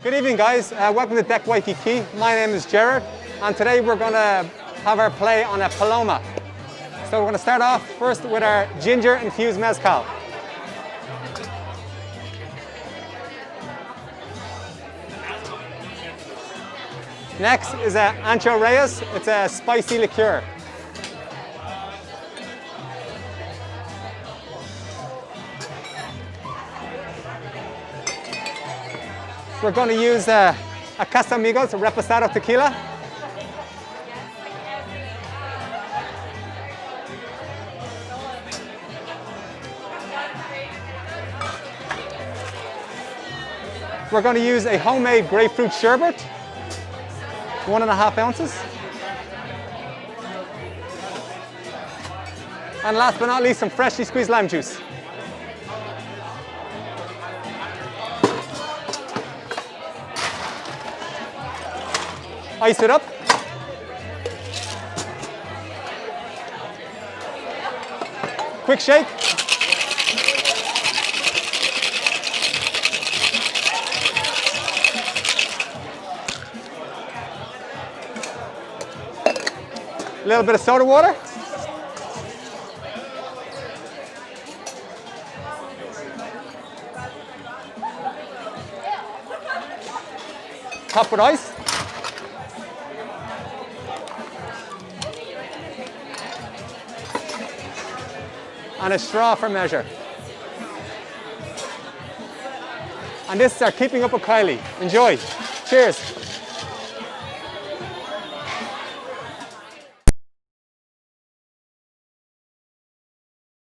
Good evening, guys. Welcome to Deck Waikīkī. My name is Gerard, and today we're going to have our play on a Paloma. So we're going to start off first with our ginger-infused mezcal. Next is Ancho Reyes. It's a spicy liqueur. We're going to use a Casamigos Reposado tequila. We're going to use a homemade grapefruit sherbet, 1.5 ounces. And last but not least, some freshly squeezed lime juice. Ice it up. Quick shake. A little bit of soda water. Top with ice. And a straw for measure. And this is our Keeping Up with Kylie. Enjoy. Cheers.